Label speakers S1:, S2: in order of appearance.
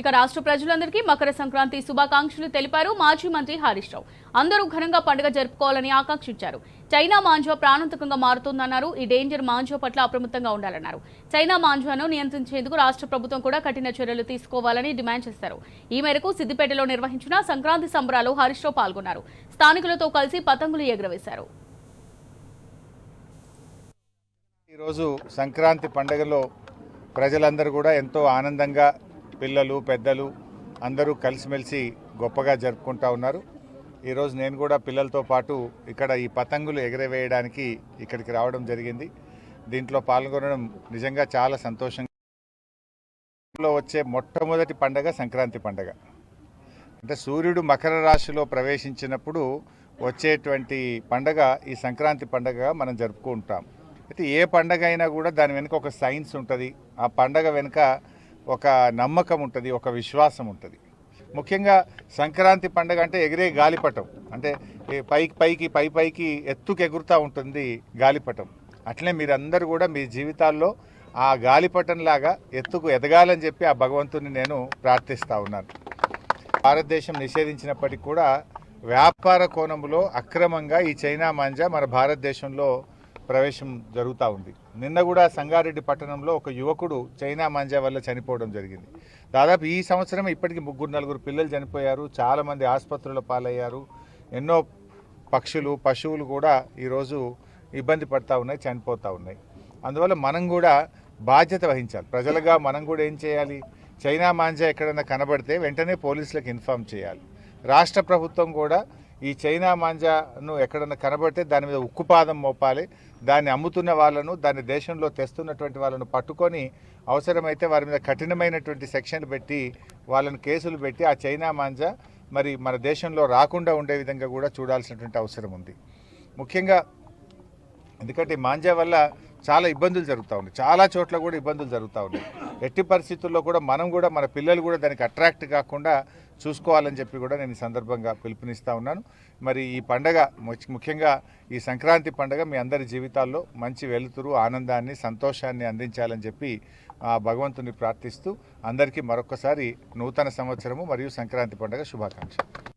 S1: ఇక రాష్ట్ర ప్రజలందరికీ మకర సంక్రాంతి శుభాకాంక్షలు తెలిపారు మాజీ మంత్రి హరీష్ రావు. అందరూ ఘనంగా పండుగ జరుపుకోవాలని ఆకాంక్షించారు. చైనా మాంజా ప్రాణాంతకంగా మారుతోందన్నారు. ఈ డేంజర్ మాంజా పట్ల అప్రమత్తంగా ఉండాలన్నారు. చైనా మాంజాను నియంత్రించేందుకు రాష్ట్ర ప్రభుత్వం కూడా కఠిన చర్యలు తీసుకోవాలని డిమాండ్ చేశారు. ఈ మేరకు సిద్దిపేటలో నిర్వహించిన సంక్రాంతి సంబరాలు హరీష్ రావు పాల్గొన్నారు. స్థానికులతో కలిసి పతంగులు ఎగురవేశారు.
S2: ఈరోజు సంక్రాంతి పండుగలో ప్రజలందరూ కూడా ఎంతో ఆనందంగా పిల్లలు పెద్దలు అందరూ కలిసిమెలిసి గొప్పగా జరుపుకుంటూ ఉన్నారు. ఈరోజు నేను కూడా పిల్లలతో పాటు ఇక్కడ ఈ పతంగులు ఎగరవేయడానికి ఇక్కడికి రావడం జరిగింది. దీంట్లో పాల్గొనడం నిజంగా చాలా సంతోషంగా వచ్చే మొట్టమొదటి పండగ సంక్రాంతి పండగ. అంటే సూర్యుడు మకర రాశిలో ప్రవేశించినప్పుడు వచ్చేటువంటి పండగ ఈ సంక్రాంతి పండగగా మనం జరుపుకుంటాం. అయితే ఏ పండగ అయినా కూడా దాని వెనుక ఒక సైన్స్ ఉంటుంది. ఆ పండగ వెనుక ఒక నమ్మకం ఉంటుంది, ఒక విశ్వాసం ఉంటుంది. ముఖ్యంగా సంక్రాంతి పండుగ అంటే ఎగిరే గాలిపటం, అంటే పైకి ఎత్తుకు ఎగురుతూ ఉంటుంది గాలిపటం. అట్లనే మీరందరూ కూడా మీ జీవితాల్లో ఆ గాలిపటంలాగా ఎత్తుకు ఎదగాలని చెప్పి ఆ భగవంతుని నేను ప్రార్థిస్తూ ఉన్నాను. భారతదేశం నిషేధించినప్పటికీ కూడా వ్యాపార కోణంలో అక్రమంగా ఈ చైనా మాంజా మన భారతదేశంలో ప్రవేశం జరుగుతూ ఉంది. నిన్న కూడా సంగారెడ్డి పట్టణంలో ఒక యువకుడు చైనా మాంజా వల్ల చనిపోవడం జరిగింది. దాదాపు ఈ సంవత్సరం ఇప్పటికీ 3-4 పిల్లలు చనిపోయారు. చాలామంది ఆసుపత్రుల పాలయ్యారు. ఎన్నో పక్షులు పశువులు కూడా ఈరోజు ఇబ్బంది పడుతూ ఉన్నాయి, చనిపోతూ ఉన్నాయి. అందువల్ల మనం కూడా బాధ్యత వహించాలి. ప్రజలుగా మనం కూడా ఏం చేయాలి? చైనా మాంజా ఎక్కడైనా కనబడితే వెంటనే పోలీసులకు ఇన్ఫామ్ చేయాలి. రాష్ట్ర ప్రభుత్వం కూడా ఈ చైనా మాంజాను ఎక్కడన్నా కనబడితే దాని మీద ఉక్కుపాదం మోపాలి. దాన్ని అమ్ముతున్న వాళ్ళను, దాన్ని దేశంలో తెస్తున్నటువంటి వాళ్ళను పట్టుకొని అవసరమైతే వారి మీద కఠినమైనటువంటి సెక్షన్లు పెట్టి వాళ్ళను కేసులు పెట్టి ఆ చైనా మాంజా మరి మన దేశంలో రాకుండా ఉండే విధంగా కూడా చూడాల్సినటువంటి అవసరం ఉంది. ముఖ్యంగా ఎందుకంటే మాంజా వల్ల చాలా ఇబ్బందులు జరుగుతూ ఉన్నాయి, చాలా చోట్ల కూడా ఇబ్బందులు జరుగుతూ ఉన్నాయి. ఎట్టి పరిస్థితుల్లో కూడా మనం కూడా మన పిల్లలు కూడా దానికి అట్రాక్ట్ కాకుండా చూసుకోవాలని చెప్పి కూడా నేను ఈ సందర్భంగా పిలుపునిస్తూ ఉన్నాను. మరి ఈ పండగ ముఖ్యంగా ఈ సంక్రాంతి పండగ మీ అందరి జీవితాల్లో మంచి వెలుతురు, ఆనందాన్ని, సంతోషాన్ని అందించాలని చెప్పి ఆ భగవంతుని ప్రార్థిస్తూ అందరికీ మరొకసారి నూతన సంవత్సరము మరియు సంక్రాంతి పండగ శుభాకాంక్షలు.